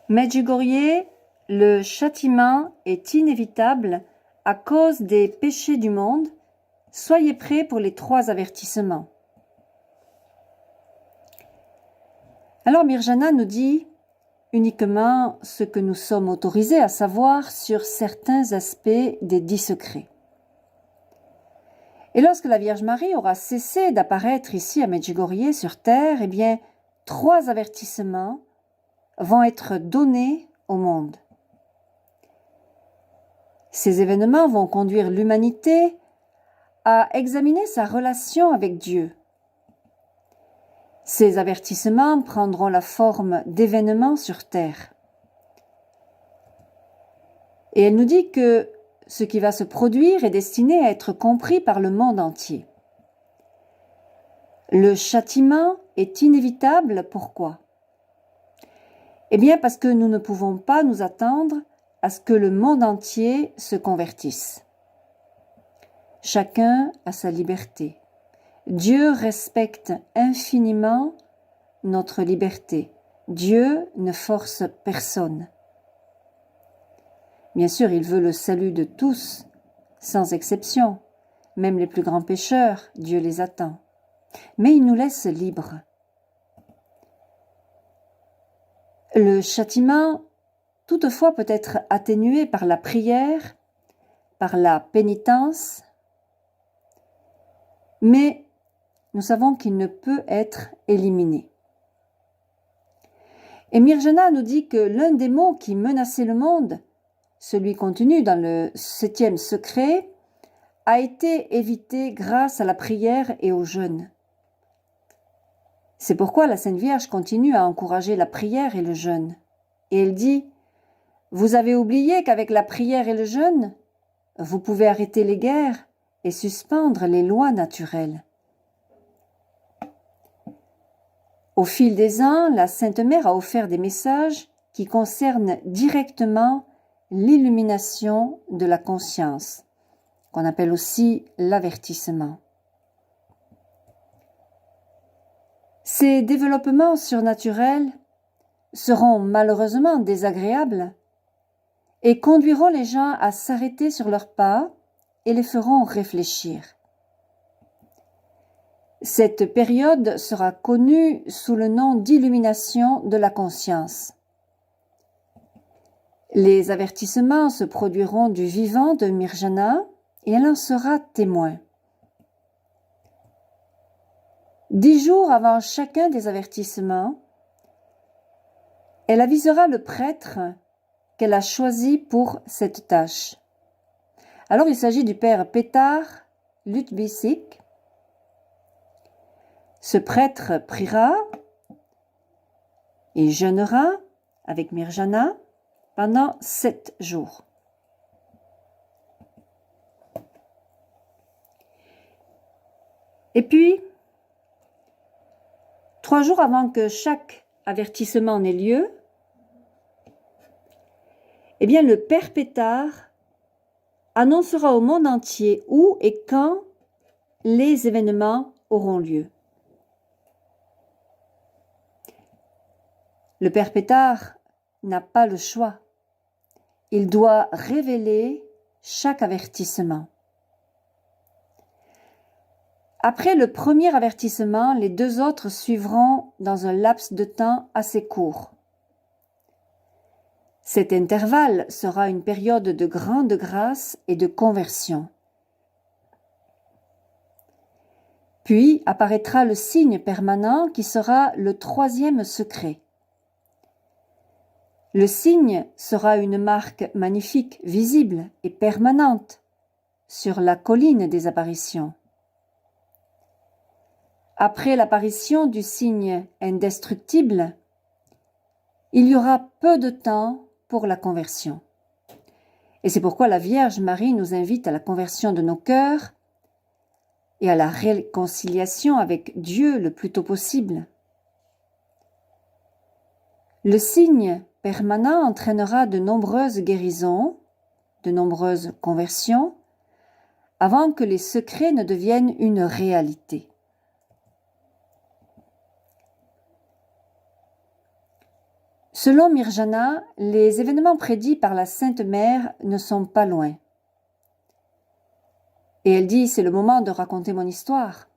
Medjugorje, le châtiment est inévitable à cause des péchés du monde. Soyez prêts pour les 3 avertissements. Alors Mirjana nous dit uniquement ce que nous sommes autorisés à savoir sur certains aspects des 10 secrets. Et lorsque la Vierge Marie aura cessé d'apparaître ici à Medjugorje sur terre, eh bien, 3 avertissements vont être donnés au monde. Ces événements vont conduire l'humanité à examiner sa relation avec Dieu. Ces avertissements prendront la forme d'événements sur terre. Et elle nous dit que ce qui va se produire est destiné à être compris par le monde entier. Le châtiment est inévitable, pourquoi? Eh bien parce que nous ne pouvons pas nous attendre à ce que le monde entier se convertisse. Chacun a sa liberté. Dieu respecte infiniment notre liberté. Dieu ne force personne. Bien sûr, il veut le salut de tous, sans exception. Même les plus grands pécheurs, Dieu les attend. Mais il nous laisse libres. Le châtiment, toutefois, peut être atténué par la prière, par la pénitence, mais nous savons qu'il ne peut être éliminé. Et Mirjana nous dit que l'un des maux qui menaçait le monde, celui contenu dans le 7e secret, a été évité grâce à la prière et au jeûne. C'est pourquoi la Sainte Vierge continue à encourager la prière et le jeûne. Et elle dit « Vous avez oublié qu'avec la prière et le jeûne, vous pouvez arrêter les guerres et suspendre les lois naturelles. » Au fil des ans, la Sainte Mère a offert des messages qui concernent directement l'illumination de la conscience, qu'on appelle aussi l'avertissement. Ces développements surnaturels seront malheureusement désagréables et conduiront les gens à s'arrêter sur leurs pas et les feront réfléchir. Cette période sera connue sous le nom d'illumination de la conscience. Les avertissements se produiront du vivant de Mirjana et elle en sera témoin. 10 jours avant chacun des avertissements, elle avisera le prêtre qu'elle a choisi pour cette tâche. Alors il s'agit du père Petar Lutbisik. Ce prêtre priera et jeûnera avec Mirjana pendant 7 jours. Et puis, 3 jours avant que chaque avertissement n'ait lieu, eh bien le père Petar annoncera au monde entier où et quand les événements auront lieu. Le père Petar n'a pas le choix. Il doit révéler chaque avertissement. Après le premier avertissement, les 2 autres suivront dans un laps de temps assez court. Cet intervalle sera une période de grande grâce et de conversion. Puis apparaîtra le signe permanent qui sera le 3e secret. Le signe sera une marque magnifique, visible et permanente sur la colline des apparitions. Après l'apparition du signe indestructible, il y aura peu de temps pour la conversion. Et c'est pourquoi la Vierge Marie nous invite à la conversion de nos cœurs et à la réconciliation avec Dieu le plus tôt possible. Le signe permanent entraînera de nombreuses guérisons, de nombreuses conversions, avant que les secrets ne deviennent une réalité. Selon Mirjana, les événements prédits par la Sainte Mère ne sont pas loin. Et elle dit, c'est le moment de raconter mon histoire.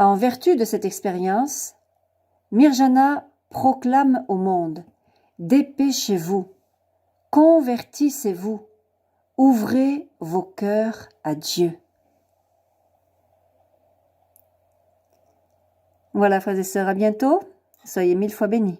En vertu de cette expérience, Mirjana proclame au monde, dépêchez-vous, convertissez-vous, ouvrez vos cœurs à Dieu. Voilà, frères et sœurs, à bientôt. Soyez 1000 fois bénis.